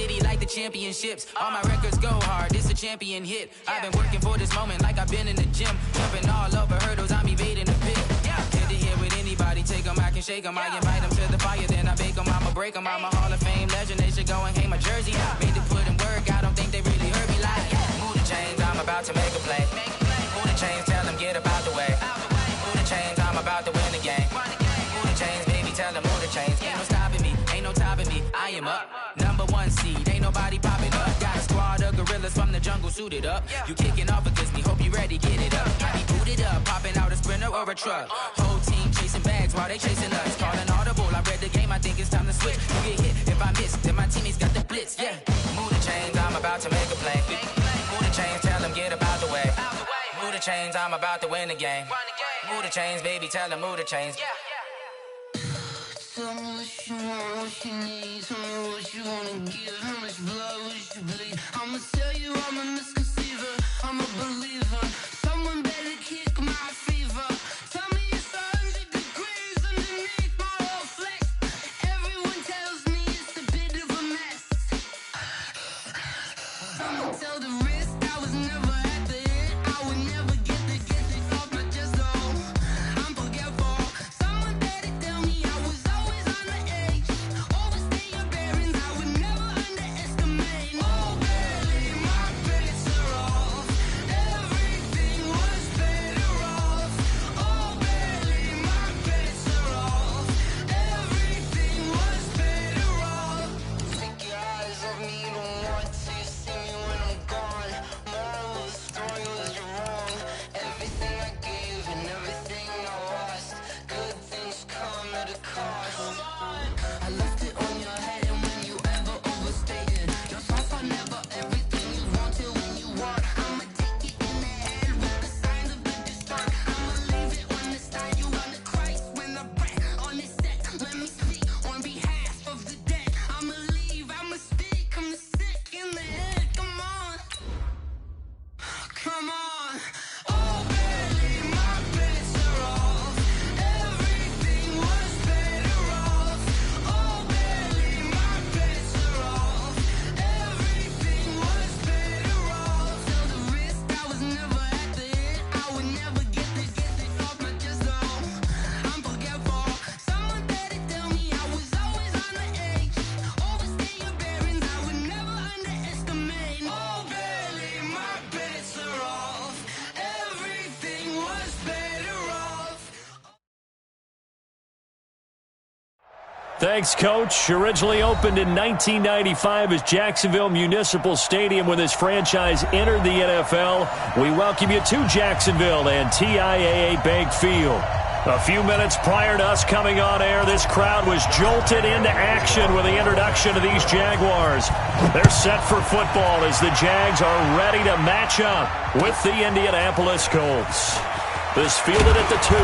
city like the championships. All my records go hard, it's a champion hit. I've been working for this moment like I've been in the gym. Jumping all over hurdles, I'm evading the pit. Head to head with anybody, take them, I can shake them. I invite them to the fire, then I bake them, I'ma break them. I'm a Hall of Fame legend, they should go and hang my jersey. Made to put in work, I don't think they really heard me like. Move the chains, I'm about to make a play. Move the chains, tell them get up out the way. Move the chains, I'm about to win the game. Move the chains, baby, tell them move the chains. Ain't no stopping me, ain't no topping me. I am up, #1 seed, ain't nobody popping up. Got a squad of gorillas from the jungle suited up. You kicking off against me, hope you ready, get it up. I be booted up, popping out a Sprinter or a truck. Whole team chasing bags while they chasing us. Calling audible, I read the game, I think it's time to switch. You get hit, if I miss, then my teammates got the blitz, yeah. Move the chains, I'm about to make a play. Move the chains, tell them get up out the way. Move the chains, I'm about to win the game. Move the chains, baby, tell them move the chains. Tell me what you want, what you need. Tell me what you wanna give. How much blood would you bleed? I'ma tell you I'm a misconceiver. I'm a believer. Someone better kick my fever. Tell me it's 100 degrees underneath my whole flesh. Everyone tells me it's a bit of a mess. Someone tell the wrist I was never at the hit. I would never get this off my chest though. I'm forgetful. Someone better tell me I was always on the edge. Overstay your bearings, I would never underestimate. Oh baby, my bets are off. Everything was better off. Oh baby, my bets are off. Everything was better off. Take your eyes off me, you don't want to see me when I'm gone. Moral of the story was you're wrong. Everything I gave and everything I lost. Good things come at a cost. I left it on your head, and when you ever overstated your thoughts are never everything you wanted when you want. I'ma take it in the head with the signs of the distort. I'ma leave it on the side. You on the Christ when the breath on this set. Let me speak on behalf of the dead. I'ma leave, I'ma speak. I'm the sick in the head. Come on, come on. Oh baby, my bets are off. Everything was better off. Oh baby, my bets are off. Everything was better off. Tell the wrist I was never at the hit. I would never get this off my chest though. I'm forgetful. Someone better tell me I was always on the edge. Overstay your bearings, I would never underestimate. Oh baby, my bets are off. Everything was better off. Thanks, Coach. Originally opened in 1995 as Jacksonville Municipal Stadium when this franchise entered the NFL. We welcome you to Jacksonville and TIAA Bank Field. A few minutes prior to us coming on air, this crowd was jolted into action with the introduction of these Jaguars. They're set for football as the Jags are ready to match up with the Indianapolis Colts. This fielded at the 2.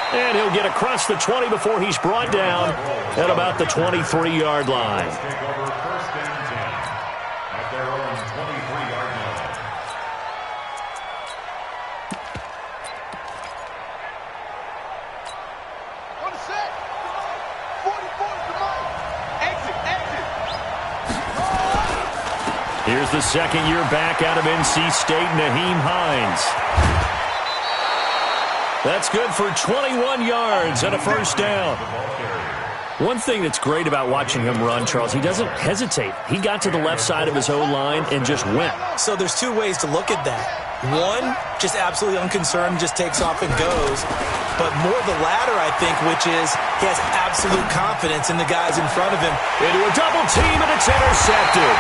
And he'll get across the 20 before he's brought down at about the 23-yard line. Take over 1st and 10 at their own 23-yard line. On the set. 44, come on. Exit. Here's the second-year back out of NC State, Naheem Hines. That's good for 21 yards and a first down. One thing that's great about watching him run, Charles, he doesn't hesitate. He got to the left side of his O-line and just went. So there's two ways to look at that. One, just absolutely unconcerned, just takes off and goes. But more the latter, I think, which is he has absolute confidence in the guys in front of him. Into a double team, and it's intercepted.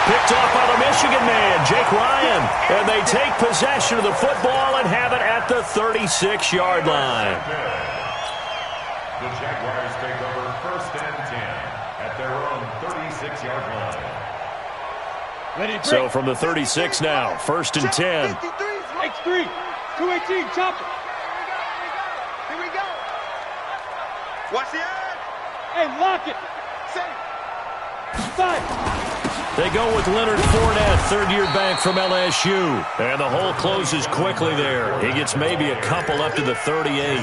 Picked off by the Michigan man, Jake Ryan. And they take possession of the football and have it at the 36-yard line. The Jaguars take over 1st and 10 at their own 36-yard line. So from the 36 now, 1st and 10. X3, 218, chop it. Here we go. Watch the eye. Hey, lock it. Safe. Five. They go with Leonard Fournette, third-year back from LSU. And the hole closes quickly there. He gets maybe a couple up to the 38.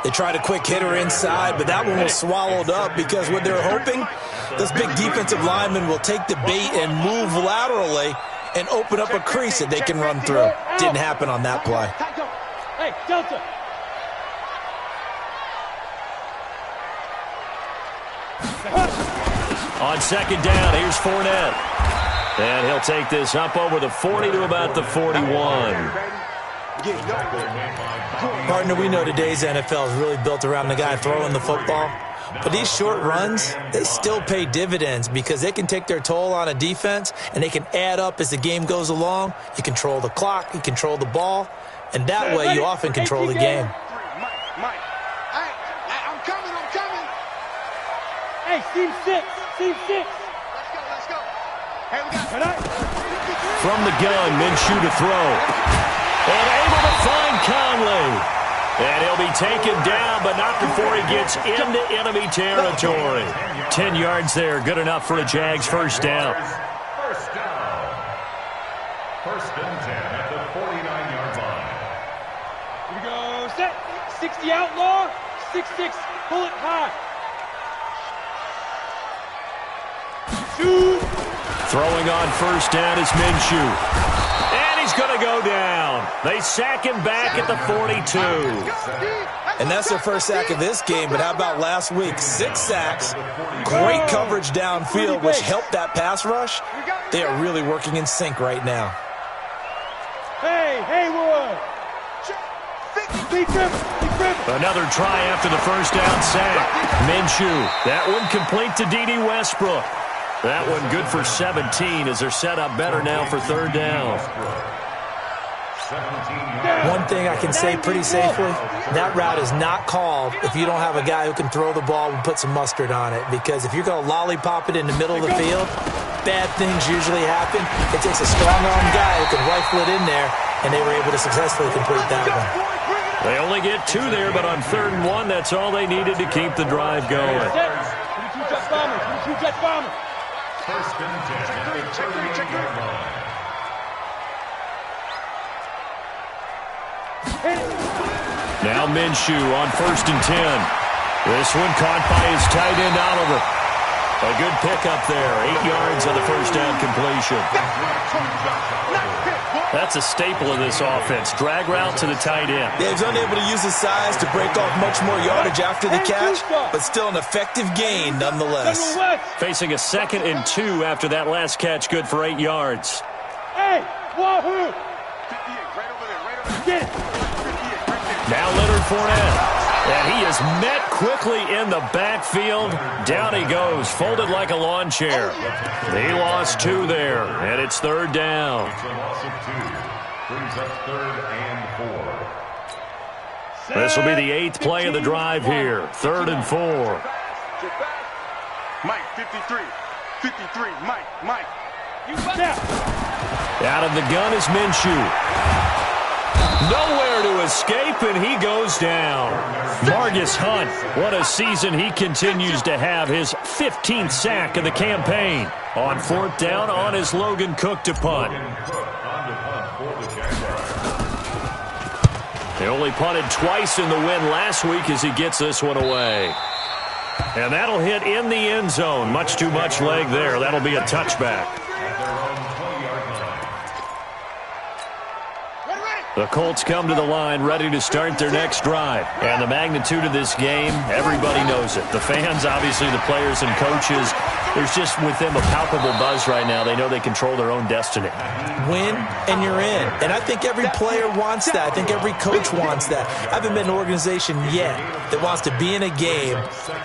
They tried a quick hitter inside, but that one was swallowed up because what they're hoping, this big defensive lineman will take the bait and move laterally and open up a crease that they can run through. Didn't happen on that play. Hey, Delta. On second down, here's Fournette. And he'll take this up over the 40 to about the 41. Partner, we know today's NFL is really built around the guy throwing the football. But these short runs, they still pay dividends because they can take their toll on a defense and they can add up as the game goes along. You control the clock, you control the ball, and that way you often control the game. Mike. I'm coming. Hey, Team 6. Let's go. Hey, we got From the gun, Minshew to throw. And able to find Conley. And he'll be taken down, but not before he gets into enemy territory. 10 yards there, good enough for a Jags first down. First and 10 at the 49-yard line. Here we go. Set. 60 outlaw. 6-6. Pull it high. Shoot. Throwing on first down is Minshew. And he's going to go down. They sack him back at the 42. And that's their first sack of this game, but how about last week? 6 sacks, great coverage downfield, which helped that pass rush. They are really working in sync right now. Hey, Haywood. Another try after the first down sack. Minshew, that one complete to D.D. Westbrook. That one good for 17 as they're set up better now for third down. One thing I can say pretty safely, that route is not called if you don't have a guy who can throw the ball and put some mustard on it. Because if you're going to lollipop it in the middle of the field, bad things usually happen. It takes a strong-arm guy who can rifle it in there, and they were able to successfully complete that one. They only get 2 there, but on 3rd and 1, that's all they needed to keep the drive going. 22 Jet Bombers. First and 10 at the 38-yard line. Now Minshew on 1st and 10. This one caught by his tight end Oliver. A good pickup there. 8 yards on the first down completion. That's a staple of this offense. Drag route to the tight end. Yeah, he's unable to use his size to break off much more yardage after the catch, but still an effective gain nonetheless. Facing a 2nd and 2 after that last catch, good for 8 yards. Hey, wahoo! Get it. Now Leonard Fournette. And he is met quickly in the backfield. Down he goes, folded like a lawn chair. He lost 2 there, and it's 3rd down. It's a loss of 2. Brings up 3rd and 4. This will be the 8th play of the drive here. 3rd and 4. Mike, 53. Mike. You step. Out of the gun is Minshew. Nowhere to escape, and he goes down. Margus Hunt, what a season he continues to have. His 15th sack of the campaign. On 4th down, on his Logan Cook to punt. He only punted twice in the win last week as he gets this one away. And that'll hit in the end zone. Much too much leg there. That'll be a touchback. The Colts come to the line ready to start their next drive. And the magnitude of this game, everybody knows it. The fans, obviously the players and coaches, there's just with them a palpable buzz right now. They know they control their own destiny. Win and you're in. And I think every player wants that. I think every coach wants that. I haven't been an organization yet that wants to be in a game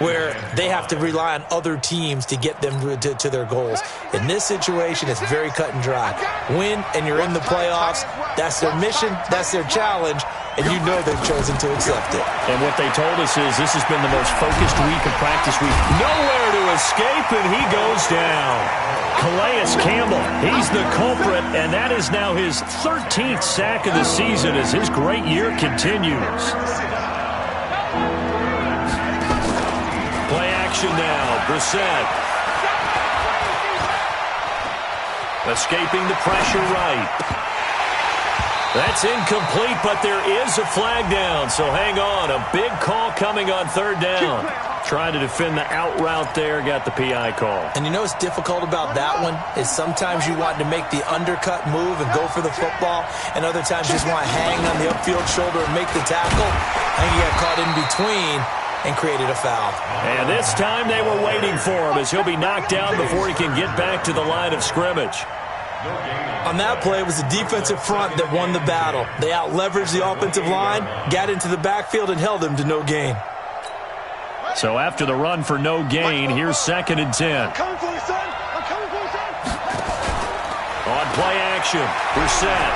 where they have to rely on other teams to get them to their goals. In this situation, it's very cut and dry. Win and you're in the playoffs. That's their mission. That's their challenge. And you know they've chosen to accept it. And what they told us is this has been the most focused week of practice week. Nowhere to escape, and he goes down. Calais Campbell, he's the culprit, and that is now his 13th sack of the season as his great year continues. Play action now. Brissett. Escaping the pressure right. That's incomplete, but there is a flag down, so hang on. A big call coming on third down. Trying to defend the out route there, got the PI call. And you know what's difficult about that one is sometimes you want to make the undercut move and go for the football, and other times you just want to hang on the upfield shoulder and make the tackle. I think he got caught in between and created a foul. And this time they were waiting for him as he'll be knocked down before he can get back to the line of scrimmage. On that play, it was the defensive front that won the battle. They out-leveraged the offensive line, got into the backfield, and held him to no gain. So after the run for no gain, here's 2nd and 10. I'm coming for you, son. I'm coming for you, son. On play action, we're set.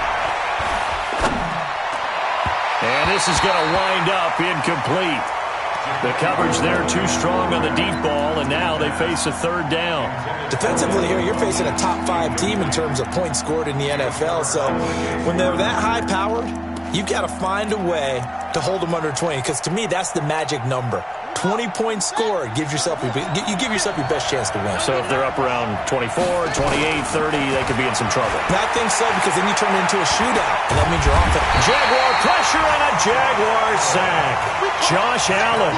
And this is going to wind up incomplete. The coverage there too strong on the deep ball, and now they face a third down. Defensively here, you're facing a top 5 team in terms of points scored in the NFL. So when they're that high-powered, you've got to find a way to hold them under 20, because to me, that's the magic number. 20 points scored, you give yourself your best chance to win. So if they're up around 24, 28, 30, they could be in some trouble. I think so, because then you turn it into a shootout, and that means you're off it. Jaguar pressure and a Jaguar sack. Josh Allen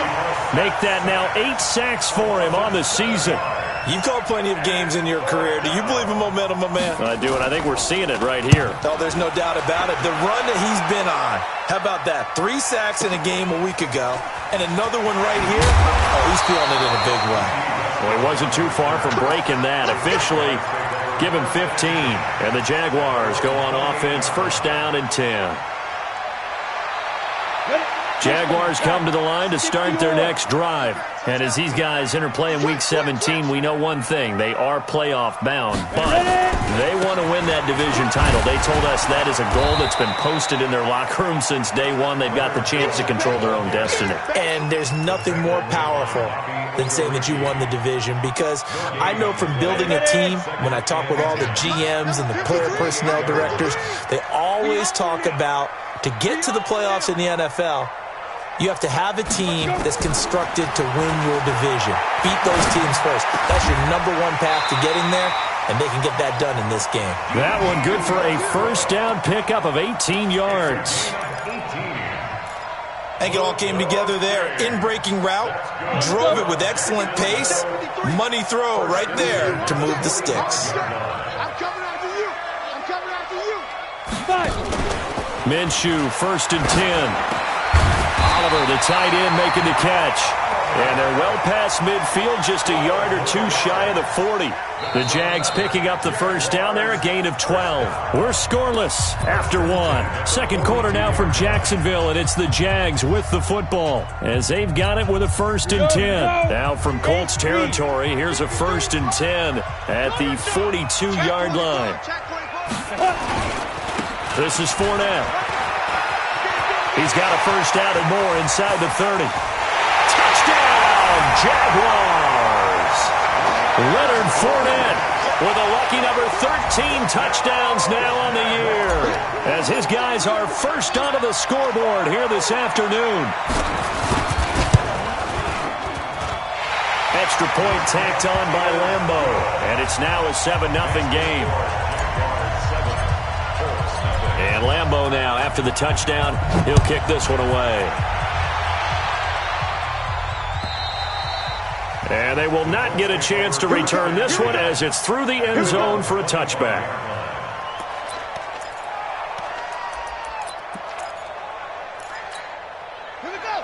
make that now 8 sacks for him on the season. You've called plenty of games in your career. Do you believe in momentum, my man? I do, and I think we're seeing it right here. Oh, there's no doubt about it. The run that he's been on, how about that? 3 sacks in a game a week ago, and another one right here. Oh, he's feeling it in a big way. Well, he wasn't too far from breaking that. Officially, give him 15, and the Jaguars go on offense, 1st down and 10. Jaguars come to the line to start their next drive. And as these guys interplay in Week 17, we know one thing. They are playoff bound, but they want to win that division title. They told us that is a goal that's been posted in their locker room since day one. They've got the chance to control their own destiny. And there's nothing more powerful than saying that you won the division, because I know from building a team, when I talk with all the GMs and the player personnel directors, they always talk about, to get to the playoffs in the NFL, you have to have a team that's constructed to win your division. Beat those teams first. That's your #1 path to getting there, and they can get that done in this game. That one good for a 1st down pickup of 18 yards. I think it all came together there. In-breaking route, drove it with excellent pace. Money throw right there to move the sticks. I'm coming after you. I'm coming after you. 5. Minshew, 1st and 10. Oliver, the tight end, making the catch. And they're well past midfield, just a yard or 2 shy of the 40. The Jags picking up the 1st down there, a gain of 12. We're scoreless after 1. 2nd quarter now from Jacksonville, and it's the Jags with the football as they've got it with a 1st and 10. Now from Colts territory, here's a 1st and 10 at the 42-yard line. This is Fournette. He's got a 1st down and more inside the 30. Touchdown, Jaguars! Leonard Fournette with a lucky number 13 touchdowns now on the year, as his guys are first onto the scoreboard here this afternoon. Extra point tacked on by Lambeau, and it's now a 7-0 game. And Lambeau now, after the touchdown, he'll kick this one away. And they will not get a chance to return this one as it's through the end zone for a touchback.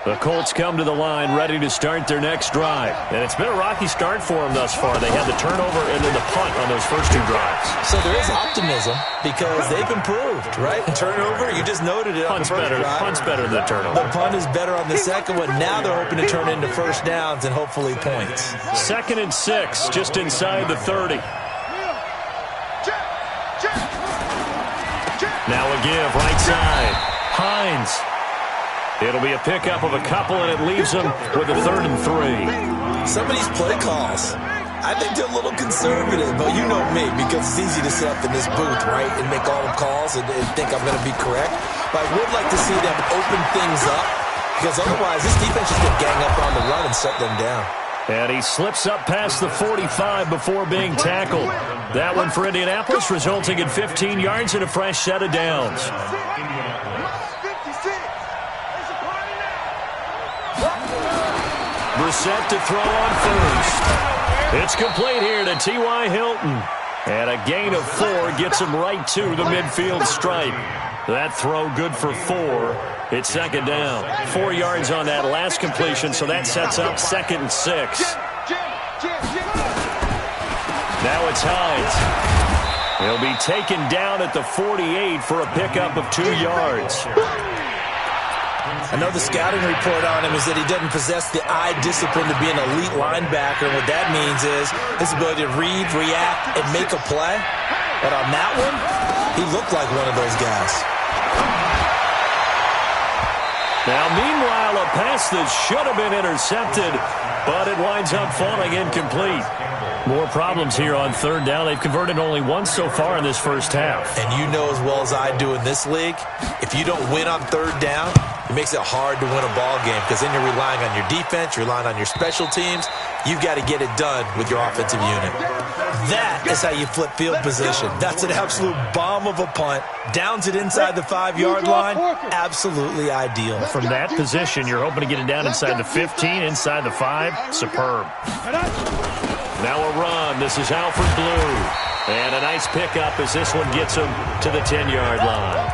The Colts come to the line ready to start their next drive. And it's been a rocky start for them thus far. They had the turnover and then the punt on those first 2 drives. So there is optimism because they've improved, right? Turnover, you just noted it on the first drive. Punt's better than the turnover. The punt is better on the second one. Now they're hoping to turn into 1st downs and hopefully points. 2nd and 6, just inside the 30. Now a give, right side. Hines. It'll be a pickup of a couple, and it leaves them with a 3rd and 3. Some of these play calls, I think they're a little conservative, but you know me, because it's easy to sit up in this booth, right, and make all the calls and think I'm going to be correct. But I would like to see them open things up, because otherwise this defense is going to gang up on the run and shut them down. And he slips up past the 45 before being tackled. That one for Indianapolis, resulting in 15 yards and a fresh set of downs. Brissett to throw on first. It's complete here to T.Y. Hilton. And a gain of 4 gets him right to the midfield stripe. That throw good for 4. It's second down. 4 yards on that last completion, so that sets up 2nd and 6. Now it's Hines. He'll be taken down at the 48 for a pickup of 2 yards. I know the scouting report on him is that he doesn't possess the eye discipline to be an elite linebacker. And what that means is his ability to read, react, and make a play. But on that one, he looked like one of those guys. Now, meanwhile, a pass that should have been intercepted, but it winds up falling incomplete. More problems here on third down. They've converted only once so far in this first half. And you know as well as I do in this league, if you don't win on third down, it makes it hard to win a ball game because then you're relying on your defense, you're relying on your special teams. You've got to get it done with your offensive unit. That is how you flip field position. That's an absolute bomb of a punt. Downs it inside the 5-yard line. Absolutely ideal. From that position, you're hoping to get it down inside the 15, inside the 5. Superb. Now a run. This is Alfred Blue. And a nice pickup as this one gets him to the 10-yard line.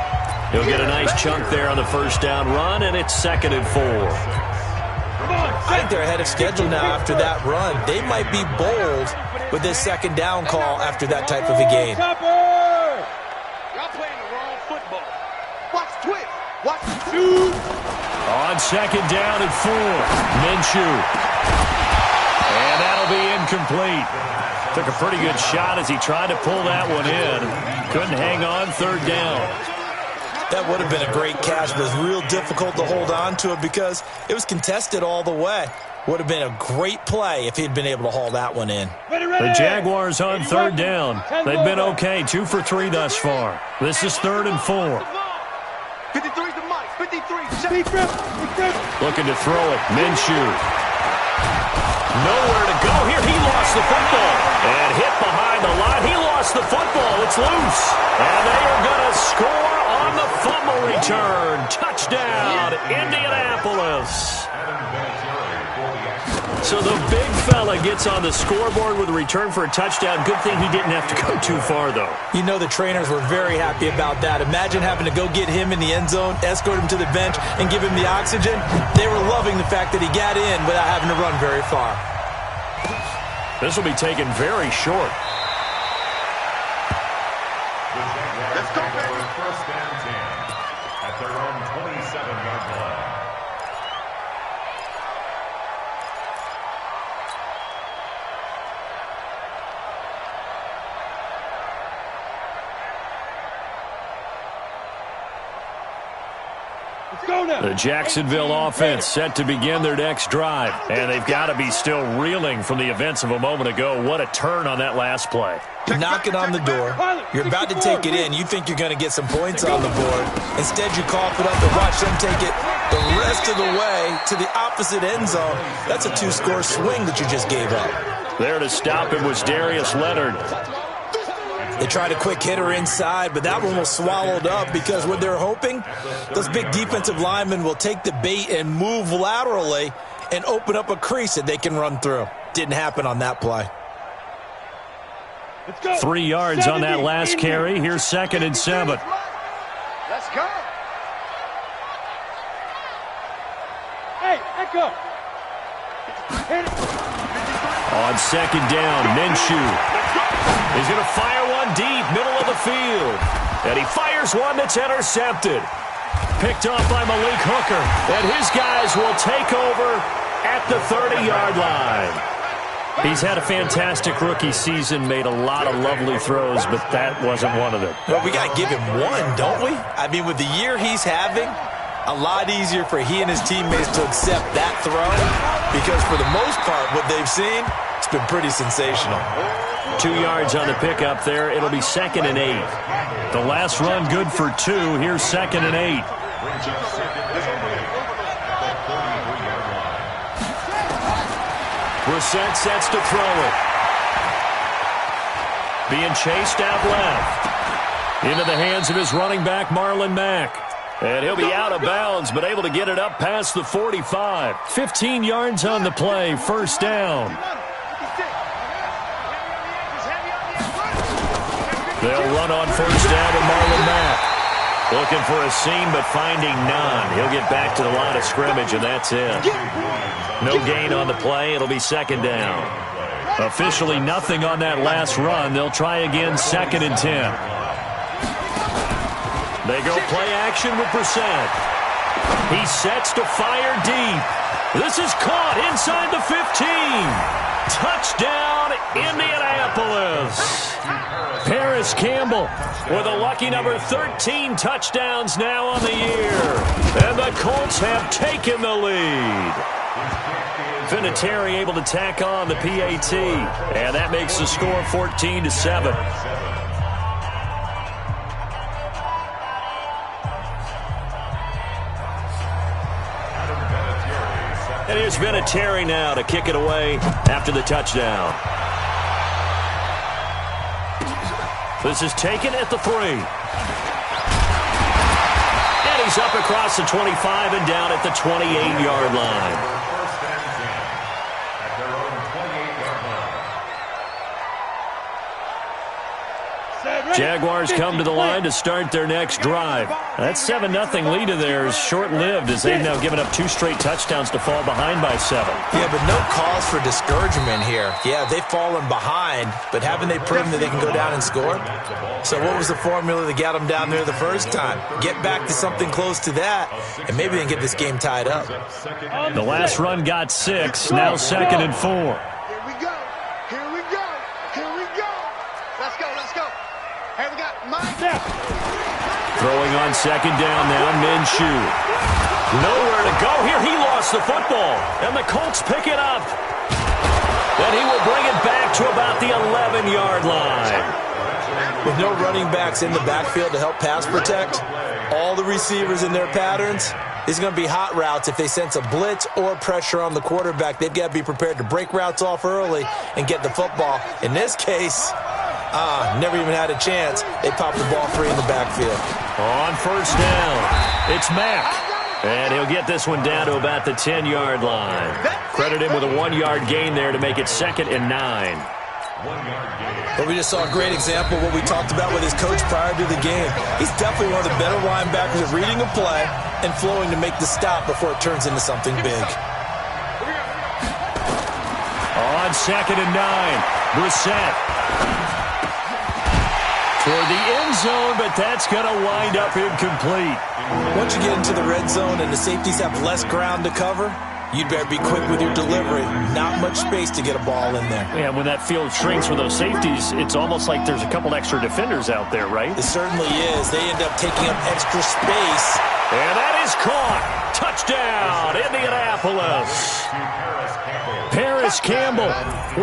He'll get a nice chunk there on the first down run, and it's 2nd and 4. I think they're ahead of schedule now after that run. They might be bold with this 2nd down call after that type of a game. Y'all playing the wrong football. Watch twist. Watch shoot. On 2nd down and 4. Minshew. And that'll be incomplete. Took a pretty good shot as he tried to pull that one in. Couldn't hang on 3rd down. That would have been a great catch, but it was real difficult to hold on to it because it was contested all the way. Would have been a great play if he'd been able to haul that one in. The Jaguars on 3rd down. They've been okay, 2 for 3 thus far. This is 3rd and 4. 53's the mic. 53. Looking to throw it. Minshew. Nowhere to go here. He lost the football. And hit behind the line. He lost the football. It's loose. And they are going to score on the fumble return. Touchdown, Indianapolis. So the big fella gets on the scoreboard with a return for a touchdown. Good thing he didn't have to go too far, though. You know the trainers were very happy about that. Imagine having to go get him in the end zone, escort him to the bench, and give him the oxygen. They were loving the fact that he got in without having to run very far. This will be taken very short. Let's go, baby. 1st and 10 at their own 27-yard line. The Jacksonville offense set to begin their next drive. And they've got to be still reeling from the events of a moment ago. What a turn on that last play. You're knocking on the door. You're about to take it in. You think you're going to get some points on the board. Instead, you cough it up and watch them take it the rest of the way to the opposite end zone. That's a 2-score swing that you just gave up. There to stop him was Darius Leonard. They tried a quick hitter inside, but that one was swallowed up because what they're hoping, those big defensive linemen will take the bait and move laterally and open up a crease that they can run through. Didn't happen on that play. 3 yards on that last carry. Here's 2nd and 7. Let's go. Hey, echo. On 2nd down, Minshew. He's going to fire one deep, middle of the field. And he fires one that's intercepted. Picked off by Malik Hooker. And his guys will take over at the 30-yard line. He's had a fantastic rookie season, made a lot of lovely throws, but that wasn't one of them. Well, we got to give him one, don't we? I mean, with the year he's having, a lot easier for he and his teammates to accept that throw because for the most part, what they've seen, it's been pretty sensational. 2 yards on the pickup there. It'll be 2nd and 8. The last run good for 2. Here's 2nd and 8. Brissett sets to throw it. Being chased out left. Into the hands of his running back, Marlon Mack. And he'll be out of bounds, but able to get it up past the 45. 15 yards on the play, first down. They'll run on first down with Marlon Mack. Looking for a seam, but finding none. He'll get back to the line of scrimmage, and that's it. No gain on the play. It'll be second down. Officially nothing on that last run. They'll try again, 2nd and 10. They go play action with Brissett. He sets to fire deep. This is caught inside the 15. Touchdown, Indianapolis. Paris Campbell with a lucky number 13 touchdowns now on the year. And the Colts have taken the lead. Vinatieri able to tack on the PAT. And that makes the score 14-7. And here's Vinatieri now to kick it away after the touchdown. This is taken at the 3. And he's up across the 25 and down at the 28-yard line. Jaguars come to the line to start their next drive. That 7-0 lead of theirs short-lived as they've now given up 2 straight touchdowns to fall behind by 7. Yeah, but no cause for discouragement here. Yeah, they've fallen behind, but haven't they proven that they can go down and score? So what was the formula that got them down there the first time? Get back to something close to that, and maybe they can get this game tied up. The last run got 6, now 2nd and 4. Here we go. Let's go. Here we got Mike. Throwing on 2nd down now, Minshew. Nowhere to go here. He lost the football, and the Colts pick it up. And he will bring it back to about the 11-yard line. With no running backs in the backfield to help pass protect, all the receivers in their patterns, these are going to be hot routes. If they sense a blitz or pressure on the quarterback, they've got to be prepared to break routes off early and get the football. In this case, never even had a chance. They popped the ball free in the backfield. On first down, it's Mack. And he'll get this one down to about the 10-yard line. Credit him with a 1-yard gain there to make it 2nd and 9. But we just saw a great example of what we talked about with his coach prior to the game. He's definitely one of the better linebackers at reading a play and flowing to make the stop before it turns into something big. On 2nd and 9, Brissett. Toward the end zone, but that's going to wind up incomplete. Once you get into the red zone and the safeties have less ground to cover, you'd better be quick with your delivery. Not much space to get a ball in there. Yeah, when that field shrinks with those safeties, it's almost like there's a couple extra defenders out there, right? It certainly is. They end up taking up extra space. And that is caught. Touchdown, Indianapolis. Paris Campbell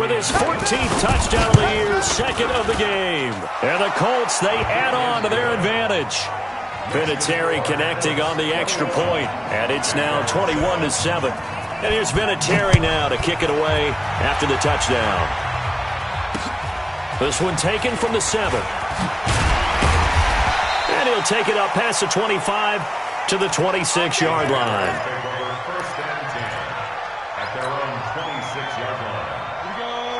with his 14th touchdown of the year, 2nd of the game. And the Colts, they add on to their advantage. Vinatieri connecting on the extra point, and it's now 21-7. And here's Vinatieri now to kick it away after the touchdown. This one taken from the 7. And he'll take it up past the 25 to the 26-yard line.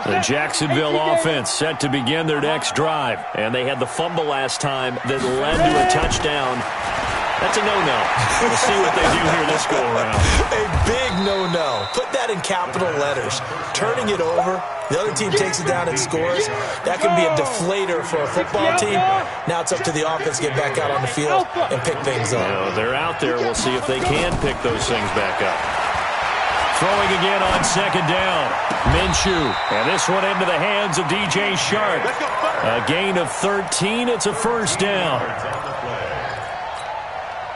The Jacksonville offense set to begin their next drive. And they had the fumble last time that led to a touchdown. That's a no-no. We'll see what they do here this go-around. A big no-no. Put that in capital letters. Turning it over, the other team takes it down and scores. That can be a deflator for a football team. Now it's up to the offense to get back out on the field and pick things up. They're out there. We'll see if they can pick those things back up. Throwing again on 2nd down. Minshew. And this one into the hands of DJ Shark. A gain of 13. It's a first down.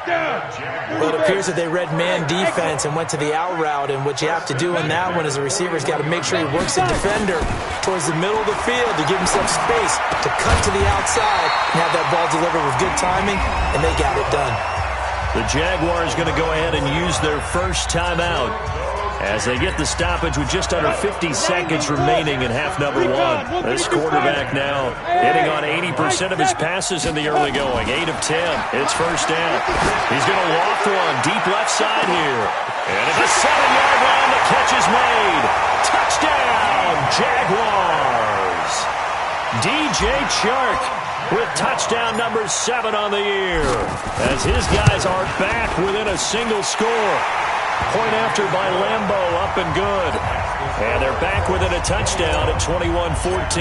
Well, it appears that they read man defense and went to the out route. And what you have to do in that one as a receiver's got to make sure he works the defender towards the middle of the field to give himself space to cut to the outside and have that ball delivered with good timing. And they got it done. The Jaguars going to go ahead and use their first timeout. as they get the stoppage with just under 50 seconds remaining in half number one. This quarterback now hitting on 80% of his passes in the early going. 8 of 10. It's first down. He's going to loft one deep left side here. And at the 7-yard line, the catch is made. Touchdown, Jaguars. DJ Chark with touchdown number 7 on the year, as his guys are back within a single score. Point after by Lambeau, up and good. And they're back within a touchdown at 21-14.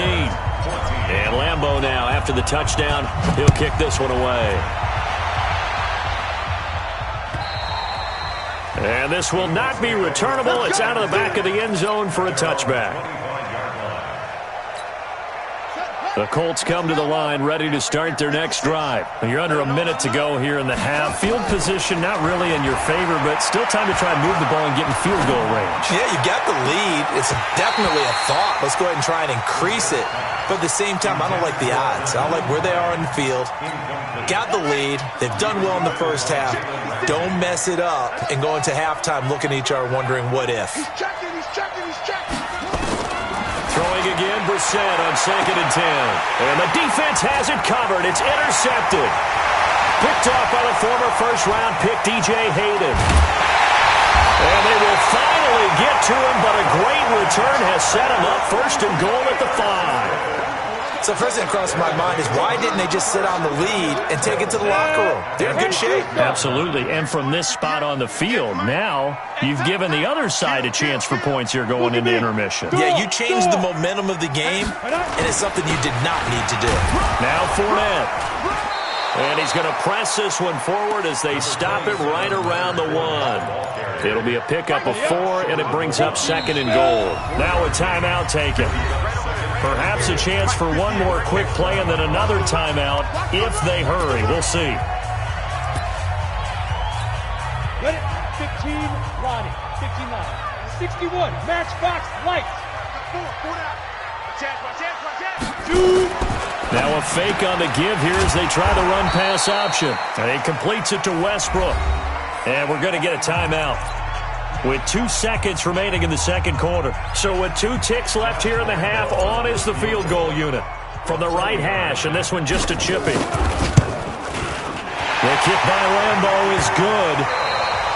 And Lambeau now, after the touchdown, he'll kick this one away. And this will not be returnable. It's out of the back of the end zone for a touchback. The Colts come to the line ready to start their next drive. You're under a minute to go here in the half. Field position not really in your favor, but still time to try and move the ball and get in field goal range. Yeah, you got the lead. It's definitely a thought. Let's go ahead and try and increase it. But at the same time, I don't like the odds. I like where they are in the field. Got the lead. They've done well in the first half. Don't mess it up and go into halftime looking at each other wondering what if. He's checking. Throwing again, Brissett on 2nd and 10. And the defense has it covered. It's intercepted. Picked off by the former first-round pick, DJ Hayden. And they will finally get to him, but a great return has set him up 1st and goal at the 5. So first thing that crossed my mind is why didn't they just sit on the lead and take it to the locker room? They're in good shape. Absolutely. And from this spot on the field, now you've given the other side a chance for points here going into intermission. Yeah, you changed the momentum of the game, and it's something you did not need to do. Now Fournette. And he's going to press this one forward as they stop it right around the 1. It'll be a pickup of 4, and it brings up 2nd and goal. Now a timeout taken. Perhaps a chance for one more quick play and then another timeout if they hurry. We'll see. Let it 15, Ronnie. 15 line. 61, matchbox lights. Now a fake on the give here as they try the run-pass option. And he completes it to Westbrook. And we're going to get a timeout with 2 seconds remaining in the second quarter. So with 2 ticks left here in the half, on is the field goal unit from the right hash, and this one just a chippy. The kick by Lambeau is good.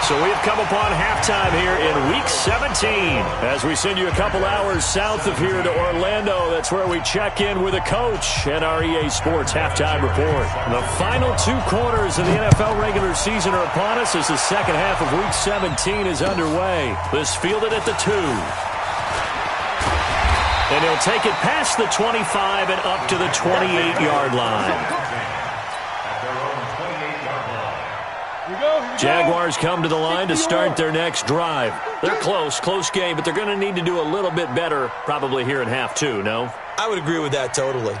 So we've come upon halftime here in Week 17 as we send you a couple hours south of here to Orlando. That's where we check in with a coach and our EA Sports halftime report. The final 2 quarters of the NFL regular season are upon us as the second half of Week 17 is underway. This fielded at the 2. And he'll take it past the 25 and up to the 28-yard line. Jaguars come to the line to start their next drive. They're close game, but they're going to need to do a little bit better probably here in half 2, no? I would agree with that totally.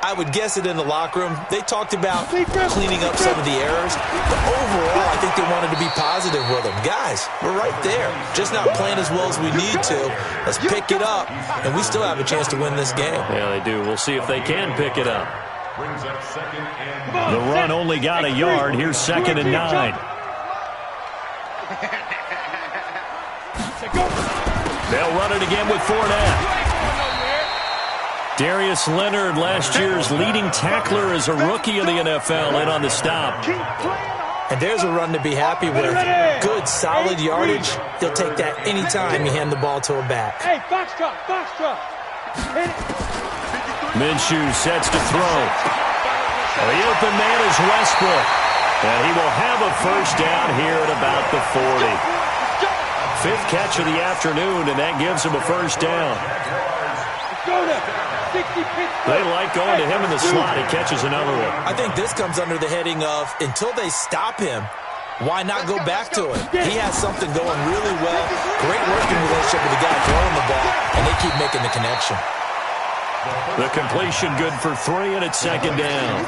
I would guess it in the locker room. They talked about cleaning up some of the errors, but overall, I think they wanted to be positive with them. Guys, we're right there. Just not playing as well as we need to. Let's pick it up, and we still have a chance to win this game. Yeah, they do. We'll see if they can pick it up. The run only got a yard. Here's 2nd and 9. They'll run it again with Fournette. Darius Leonard, last year's leading tackler as a rookie in the NFL, in on the stop. And there's a run to be happy with. Good, solid yardage. He'll take that anytime you hand the ball to a back. Hey, box drop. Minshew sets to throw. The open man is Westbrook. And he will have a first down here at about the 40. 5th catch of the afternoon, and that gives him a first down. They like going to him in the slot. He catches another one. I think this comes under the heading of, until they stop him, why not go back to him? He has something going really well. Great working relationship with the guy throwing the ball, and they keep making the connection. The completion good for 3, and it's 2nd down.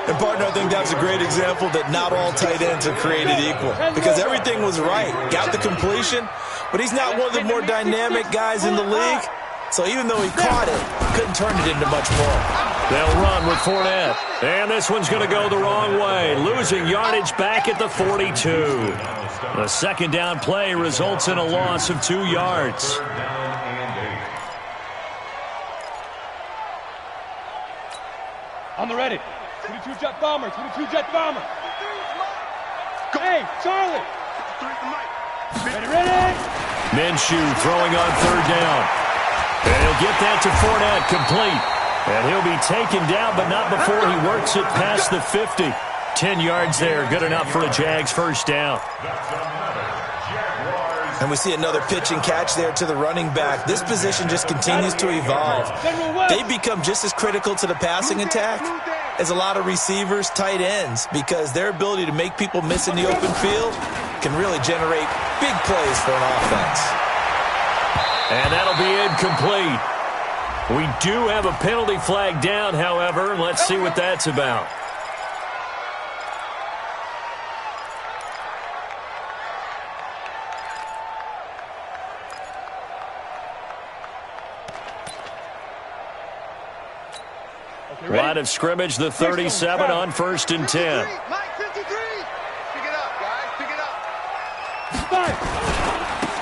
And, partner, I think that's a great example that not all tight ends are created equal, because everything was right. Got the completion, but he's not one of the more dynamic guys in the league. So even though he caught it, couldn't turn it into much more. They'll run with Fournette. And this one's going to go the wrong way, losing yardage back at the 42. The second down play results in a loss of 2 yards. On the ready. 22 jet bomber. 22 jet bomber. Hey, Charlie. Ready. Minshew throwing on third down. And he'll get that to Fournette, complete. And he'll be taken down, but not before he works it past the 50. 10 yards there, good enough for a Jags first down. And we see another pitch and catch there to the running back. This position just continues to evolve. They become just as critical to the passing attack as a lot of receivers, tight ends, because their ability to make people miss in the open field can really generate big plays for an offense. And that'll be incomplete. We do have a penalty flag down, however. Let's see what that's about. Line of scrimmage, the 37 on 1st and 10. Mike, 53. Pick it up, guys. Pick it up.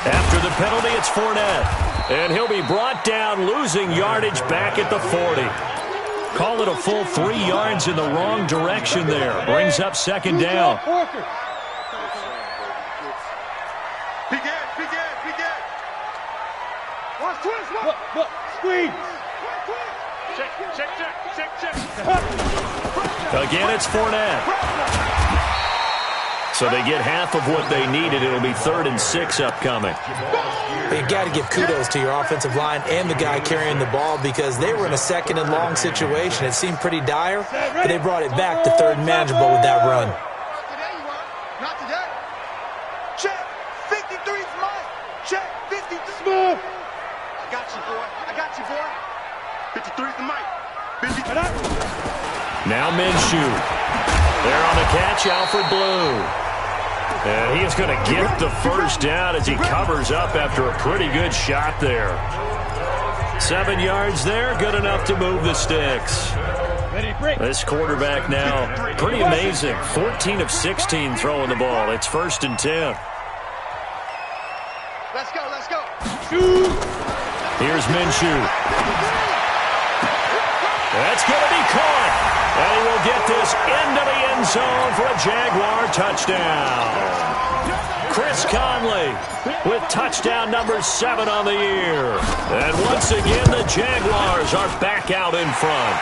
After the penalty, it's Fournette. And he'll be brought down, losing yardage back at the 40. Call it a full 3 yards in the wrong direction there. Brings up second down. Squeeze. Again, it's Fournette. So they get half of what they needed. It'll be 3rd and 6 upcoming. You got to give kudos to your offensive line and the guy carrying the ball, because they were in a 2nd and long situation. It seemed pretty dire, but they brought it back to 3rd and manageable with that run. Not today, you are. Not today. Check. 53's mine. Check. 53. Smooth. I got you, boy. I got you, boy. 53's the mic. Now Minshew. There on the catch, Alfred Blue. And he is going to get the first down as he covers up after a pretty good shot there. 7 yards there, good enough to move the sticks. This quarterback now, pretty amazing. 14 of 16 throwing the ball. It's 1st and 10. Let's go, let's go. Here's Minshew. That's going to be caught. And he will get this into the end zone for a Jaguar touchdown. Chris Conley with touchdown number 7 on the year. And once again, the Jaguars are back out in front.